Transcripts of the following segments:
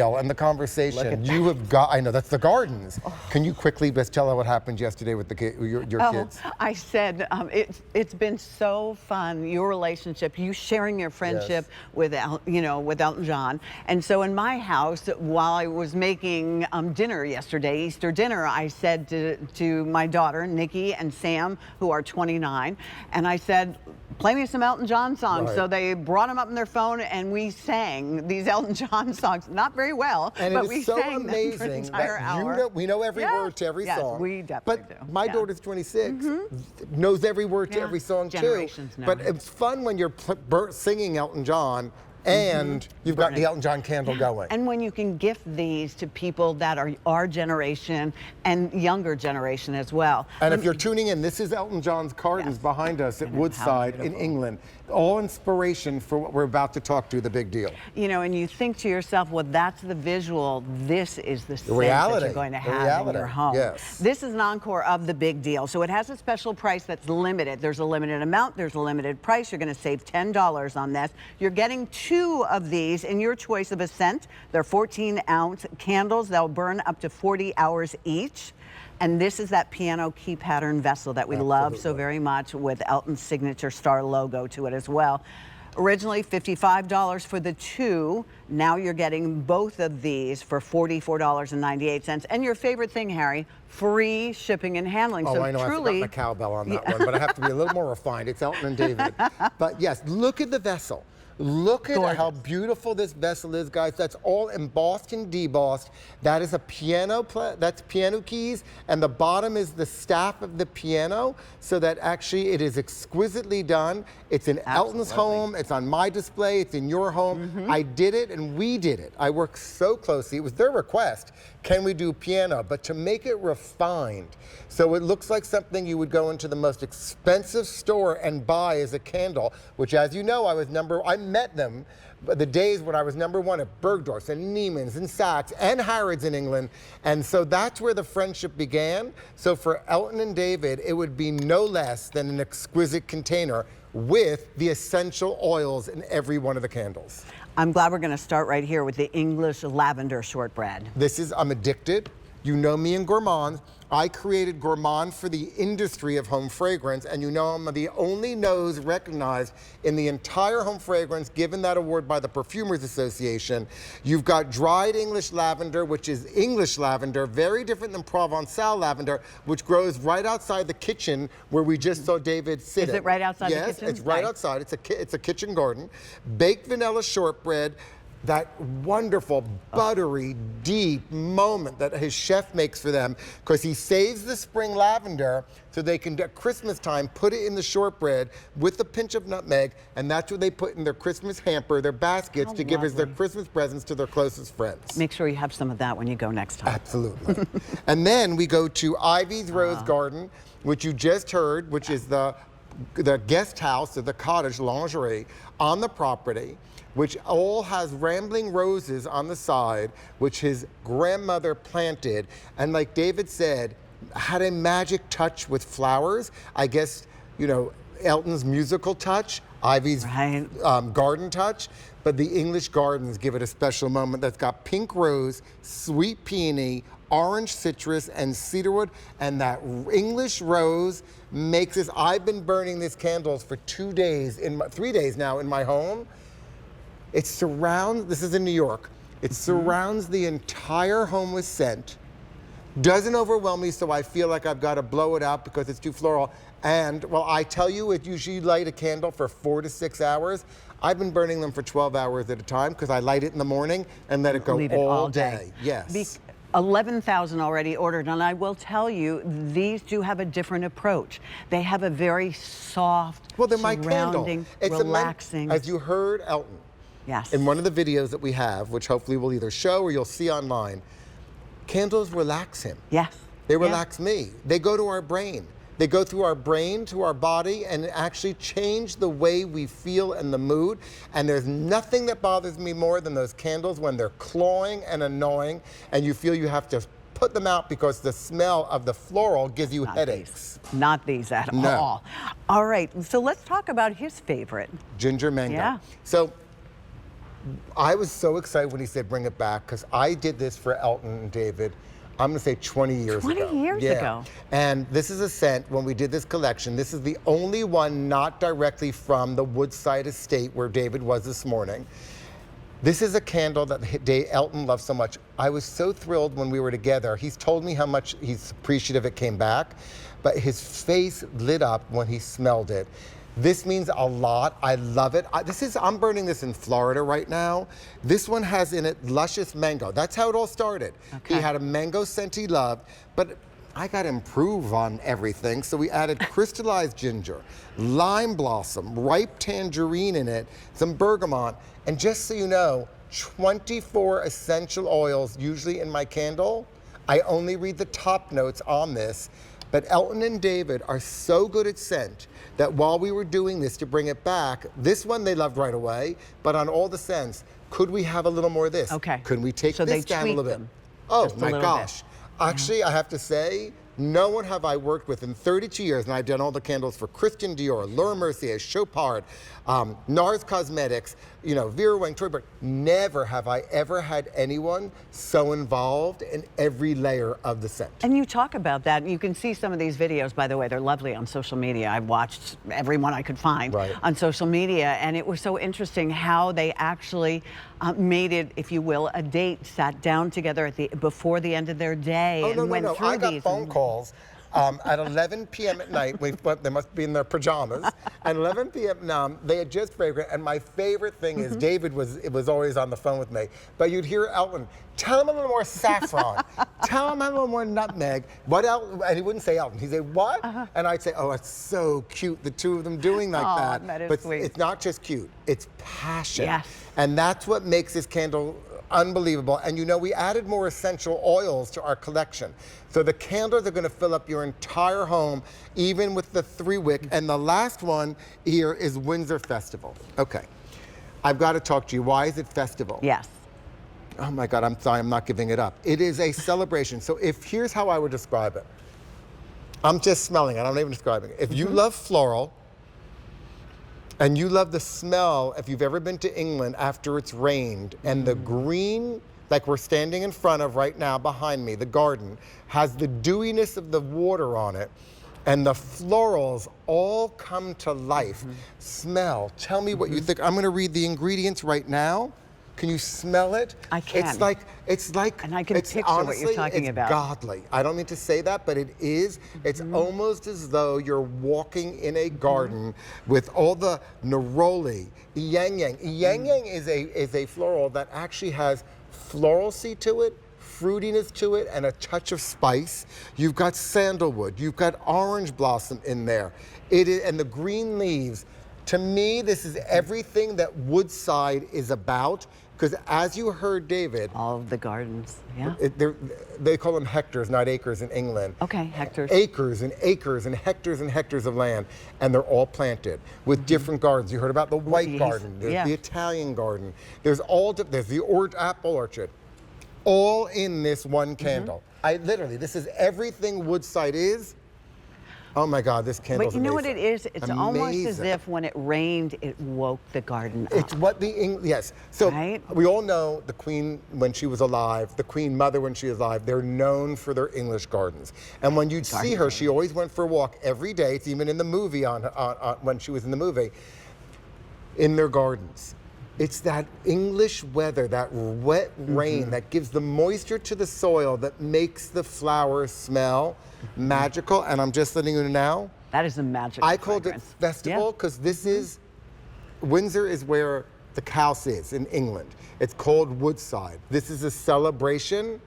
And the conversation you have got, I know that's the gardens. Can you quickly just tell us what happened yesterday with your kids? I said it's been so fun, your relationship, you sharing your friendship with with Elton John. And so in my house, while I was making dinner yesterday, Easter dinner, I said to my daughter Nikki and Sam, who are 29, and I said, play me some Elton John songs. So they brought them up on their phone, and we sang these Elton John songs. Not very well, and but it we is so sang amazing them for an entire hour. we know every word to every song. We definitely do. But my daughter's 26, knows every word to every song too. But it's fun when you're singing Elton John and you've got the Elton John candle going. And when you can gift these to people that are our generation and younger generation as well. And if you're tuning in, this is Elton John's gardens behind us at Woodside in England. All inspiration for what we're about to talk to, the big deal. You know, and you think to yourself, well, that's the visual. This is the sense reality that you're going to have in your home. Yes. This is an encore of the big deal. So it has a special price that's limited. There's a limited amount. There's a limited price. You're going to save $10 on this. You're getting 2 of these in your choice of a scent. They're 14-ounce candles. They'll burn up to 40 hours each. And this is that piano key pattern vessel that we love so very much, with Elton's signature star logo to it as well. Originally $55 for the 2. Now you're getting both of these for $44.98. And your favorite thing, Harry, free shipping and handling. Oh, so I know, truly, I forgot my cowbell on that one, but I have to be a little more refined. It's Elton and David. But yes, look at the vessel. Look at how beautiful this vessel is, guys. That's all embossed and debossed. That is a piano, that's piano keys, and the bottom is the staff of the piano, so that actually it is exquisitely done. It's in Elton's home, it's on my display, it's in your home. I did it and we did it. I worked so closely. It was their request, can we do piano? But to make it refined, so it looks like something you would go into the most expensive store and buy as a candle, which, as you know, I met them the days when I was #1 at Bergdorf's and Neiman's and Saks and Harrods in England. And so that's where the friendship began. So for Elton and David, it would be no less than an exquisite container with the essential oils in every one of the candles. I'm glad we're going to start right here with the English lavender shortbread. I'm addicted. You know me and gourmands. I created Gourmand for the industry of home fragrance, and you know I'm the only nose recognized in the entire home fragrance, given that award by the Perfumers Association. You've got dried English lavender, which is English lavender, very different than Provençal lavender, which grows right outside the kitchen where we just saw David sitting. Is it right outside the kitchen? Yes, it's right outside. It's a kitchen garden. Baked vanilla shortbread. That wonderful, buttery, deep moment that his chef makes for them, because he saves the spring lavender so they can, at Christmas time, put it in the shortbread with a pinch of nutmeg, and that's what they put in their Christmas hamper, their baskets, to give as their Christmas presents to their closest friends. Make sure you have some of that when you go next time. Absolutely. And then we go to Ivy's Rose Garden, which you just heard, which is the guest house or the cottage lingerie on the property, which all has rambling roses on the side, which his grandmother planted. And like David said, had a magic touch with flowers. I guess, you know, Elton's musical touch, Ivy's garden touch, but the English gardens give it a special moment that's got pink rose, sweet peony, orange citrus, and cedarwood, and that English rose makes this. I've been burning these candles for 3 days now in my home. It surrounds, this is in New York, it surrounds the entire home with scent. Doesn't overwhelm me, so I feel like I've got to blow it out because it's too floral. And, well, I tell you, it usually light a candle for 4 to 6 hours. I've been burning them for 12 hours at a time because I light it in the morning and let it go all day. Yes. 11,000 already ordered, and I will tell you, these do have a different approach. They have a very soft, they're my candle. It's relaxing. As you heard Elton, in one of the videos that we have, which hopefully we'll either show or you'll see online, candles relax him. Yes. They relax me. They go to our brain. They go through our brain to our body and actually change the way we feel and the mood. And there's nothing that bothers me more than those candles when they're clawing and annoying and you feel you have to put them out because the smell of the floral gives you headaches. Not these at all. All right, so let's talk about his favorite. Ginger mango. Yeah. So I was so excited when he said bring it back, because I did this for Elton and David, I'm gonna say 20 years ago. 20 years ago. And this is a scent, when we did this collection, this is the only one not directly from the Woodside estate where David was this morning. This is a candle that Elton loves so much. I was so thrilled when we were together. He's told me how much he's appreciative it came back, but his face lit up when he smelled it. This means a lot. I love it. I'm burning this in Florida right now. This one has in it luscious mango. That's how it all started. Okay. He had a mango scent he loved, but I got to improve on everything. So we added crystallized ginger, lime blossom, ripe tangerine in it, some bergamot, and just so you know, 24 essential oils usually in my candle. I only read the top notes on this. But Elton and David are so good at scent that while we were doing this to bring it back, this one they loved right away, but on all the scents, could we have a little more of this? Okay. Could we take So this they down a tweak little bit? them Oh just a my little gosh. Actually, I have to say, no one have I worked with in 32 years, and I've done all the candles for Christian Dior, Laura Mercier, Chopard, NARS Cosmetics, you know, Vera Wang, Troy Berg. Never have I ever had anyone so involved in every layer of the scent. And you talk about that. You can see some of these videos, by the way, they're lovely on social media. I watched every one I could find on social media, and it was so interesting how they actually made it, if you will, a date, sat down together before the end of their day and went through I got these. phone calls at 11 p.m. at night. They must be in their pajamas. At 11 p.m. They had just fragrant, and my favorite thing is David was always on the phone with me. But you'd hear Elton, tell him a little more saffron, tell him a little more nutmeg. What Elton? And he wouldn't say Elton. He'd say what? And I'd say, oh, it's so cute, the two of them doing like that. That is but sweet. It's not just cute; it's passion. Yes. And that's what makes this candle unbelievable. And you know, we added more essential oils to our collection. So the candles are gonna fill up your entire home, even with the 3-wick. And the last one here is Windsor Festival. Okay, I've gotta talk to you. Why is it festival? Yes. Oh my God, I'm sorry, I'm not giving it up. It is a celebration. So here's how I would describe it. I'm just smelling it, I'm not even describing it. If you love floral, and you love the smell, if you've ever been to England after it's rained, and the green, like we're standing in front of right now behind me, the garden, has the dewiness of the water on it, and the florals all come to life. Smell, tell me what you think. I'm gonna read the ingredients right now. Can you smell it? I can. It's like, And I can picture honestly, what you're talking it's about. godly. I don't mean to say that, but it is. It's almost as though you're walking in a garden with all the neroli, yang yang. Yang yang is a floral that actually has floralcy to it, fruitiness to it, and a touch of spice. You've got sandalwood, you've got orange blossom in there. It is, and the green leaves. To me, this is everything that Woodside is about, because as you heard David, All of the gardens, yeah. They call them hectares, not acres in England. Okay, hectares. Acres and acres and hectares of land, and they're all planted with different gardens. You heard about the white Yes, garden, there's yeah. the Italian garden, there's the apple orchard, all in this one candle. This is everything Woodside is. Oh my God, this candle's But you know what amazing. it is? It's almost as Amazing. if when it rained, it woke the garden up. It's what yes. So Right? we all know the Queen when she was alive, the Queen Mother when she was alive, they're known for their English gardens. And when you'd see her, she always went for a walk every day. It's even in the movie when she was in the movie, in their gardens. It's that English weather, that wet rain that gives the moisture to the soil that makes the flowers smell magical. And I'm just letting you know now, That is a magical I called it fragrance. festival because this is, Windsor is where the house is in England. It's called Woodside. This is a celebration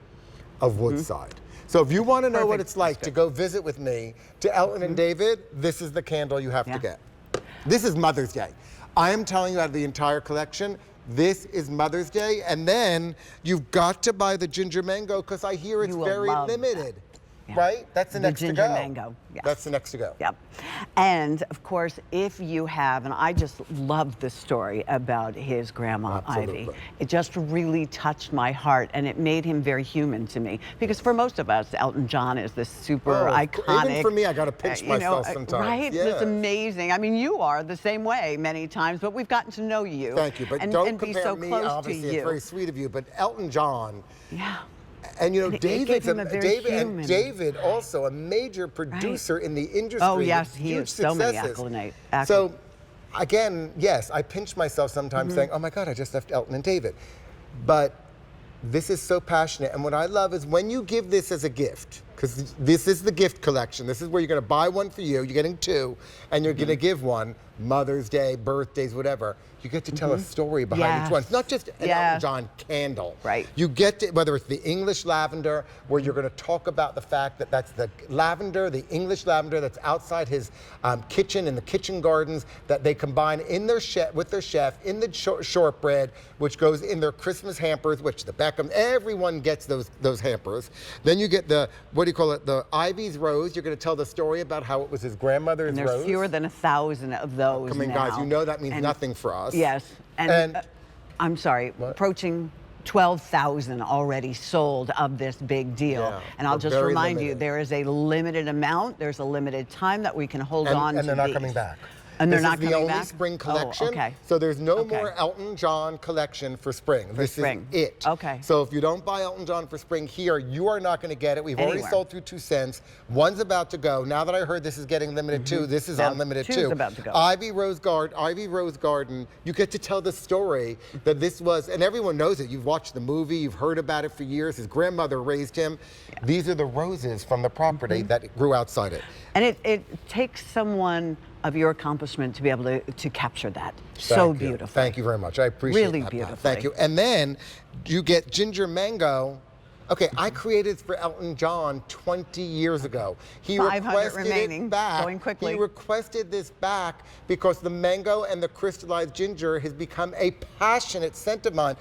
of Woodside. So if you want to know what Perfect. it's like to go visit with me to Elton and David, this is the candle you have to get. This is Mother's Day. I am telling you out of the entire collection, this is Mother's Day. And then you've got to buy the ginger mango because I hear it's You will very love that. limited. right? That's the next to ginger go. mango. Yes. That's the next to go. Yep. And of course, if you have, and I just love the story about his grandma Absolutely. Ivy. It just really touched my heart, and it made him very human to me. Because for most of us, Elton John is this super iconic. Even for me, I got to pinch myself sometimes. Right? Yeah. It's amazing. I mean, you are the same way many times, but we've gotten to know you. Thank you, but and, don't and be compare so me. close Obviously, to it's you. very sweet of you, but Elton John. Yeah. And you know, It gave him a very human. David also a major producer in the industry. Oh yes, he huge has so many successes. accolades. So, again, yes, I pinch myself sometimes saying, "Oh my God, I just left Elton and David," but this is so passionate. And what I love is when you give this as a gift, because this is the gift collection. This is where you're going to buy one for you. You're getting two, and you're going to give one Mother's Day, birthdays, whatever. You get to tell a story behind each one. It's not just an Elton John candle. Right. You get to, whether it's the English lavender, where you're going to talk about the fact that that's the lavender, the English lavender that's outside his kitchen in the kitchen gardens that they combine in their with their chef in the shortbread, which goes in their Christmas hampers, which the Beckham, everyone gets those hampers. Then you get the, what do you call it, the Ivy's rose. You're going to tell the story about how it was his grandmother's And there's rose. fewer than 1,000 of those I mean, now. guys, you know that means nothing for us. Yes, and I'm sorry, approaching 12,000 already sold of this big deal. Yeah, and I'll they're just very remind you, limited. there is a limited amount, there's a limited time that we can hold on to And they're not these. coming back. And they're this not is the coming only back? spring Oh, collection. okay. So there's no Okay. more Elton John collection for spring. This spring. is it. Okay. So if you don't buy Elton John for spring here, you are not going to get it. We've already Anywhere. sold through 2 cents. One's about to go. Now that I heard this is getting limited too, this is Now, unlimited two's too. about to go. Ivy Rose Garden, you get to tell the story that this was, and everyone knows it. You've watched the movie, you've heard about it for years. His grandmother raised him. Yeah. These are the roses from the property that grew outside it. And it takes someone of your accomplishment to be able to capture that so Thank you. beautifully. Thank you very much. I appreciate Really that. Pat. beautifully. Thank you. And then you get ginger mango. Okay, I created for Elton John 20 years ago. He 500 requested remaining, it back. going quickly. He requested this back because the mango and the crystallized ginger has become a passionate scent of mine.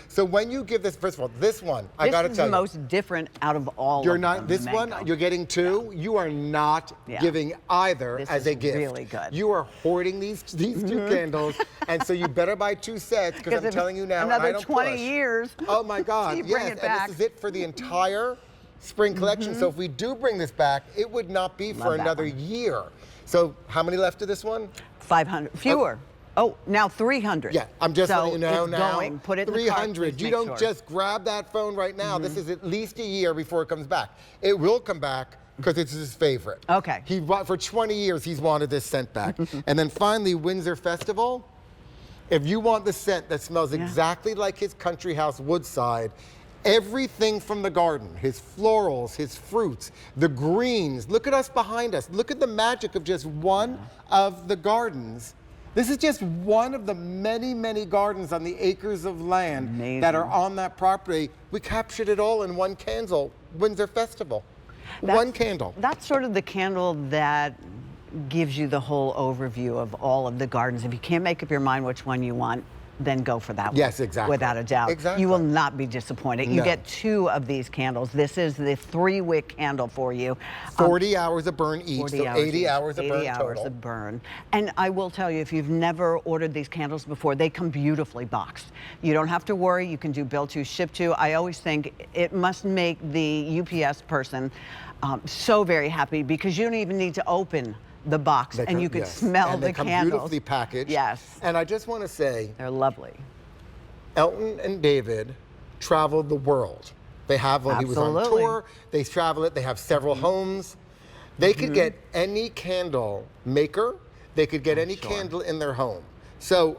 So when you give this, first of all, this one, I got to tell you. This is the most different out of all You're of not, them, this the one, mango. you're getting two. Yeah. You are not giving either This as is a gift. really good. You are hoarding these two candles, and so you better buy 2 sets because I'm telling you now, and I another don't 20 push. years. Oh my God, You bring yes, it back. and this is it for the entire spring collection. So if we do bring this back, it would not be for Love that another one. year. So how many left of this one? 500, fewer. Oh, now 300. Yeah, I'm just so letting you know it's now. going. Put it in the cart, 300. please You make don't sure. just grab that phone right now. This is at least a year before it comes back. It will come back because it's his favorite. Okay. For 20 years, he's wanted this scent back. And then finally, Windsor Festival. If you want the scent that smells exactly like his country house Woodside, everything from the garden, his florals, his fruits, the greens, look at us behind us. Look at the magic of just one of the gardens. This is just one of the many, many gardens on the acres of land that are on that property. We captured it all in one candle, Windsor Festival. One candle. That's sort of the candle that gives you the whole overview of all of the gardens. If you can't make up your mind which one you want, then go for that one. Yes, exactly. Without a doubt. Exactly. You will not be disappointed. You No. get 2 of these candles. This is the 3-wick candle for you. 40 hours of burn each, 40 so hours 80 each. hours of 80 burn hours total. of burn. And I will tell you, if you've never ordered these candles before, they come beautifully boxed. You don't have to worry. You can do bill to, ship to. I always think it must make the UPS person so very happy because you don't even need to open the box and you can smell and the they come candles. beautifully packaged. Yes. And I just want to say, They're lovely. Elton and David traveled the world. They have, when he was on Absolutely. tour, they travel it, they have several homes. They could get any candle maker, they could get any candle in their home. So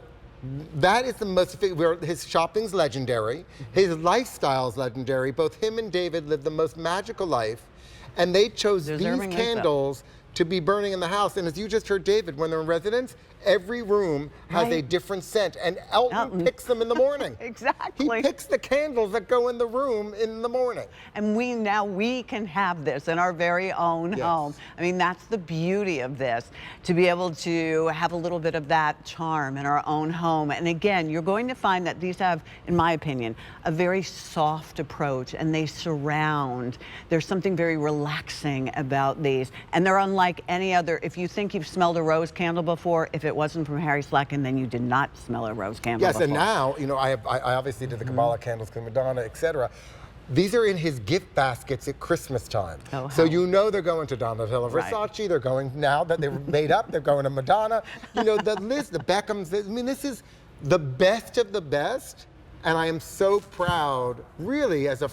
that is the most, his shopping's legendary, his lifestyle's legendary. Both him and David lived the most magical life, and they chose these Deservingly so. candles to be burning in the house. And as you just heard David, when they're in residence, every room has a different scent, and Elton picks them in the morning. Exactly. He picks the candles that go in the room in the morning. And we can have this in our very own home. I mean, that's the beauty of this, to be able to have a little bit of that charm in our own home. And again, you're going to find that these have, in my opinion, a very soft approach, and they surround. There's something very relaxing about these, and they're unlike any other. If you think you've smelled a rose candle before, if it wasn't from Harry Slatkin, then you did not smell a rose candle before. And now, you know, I obviously did the Kabbalah candles, Queen Madonna, etc. These are in his gift baskets at Christmas time. So you know they're going to Donatella Versace, they're going, now that they're made up, they're going to Madonna. You know, the list, the Beckhams, I mean, this is the best of the best. And I am so proud, really, as a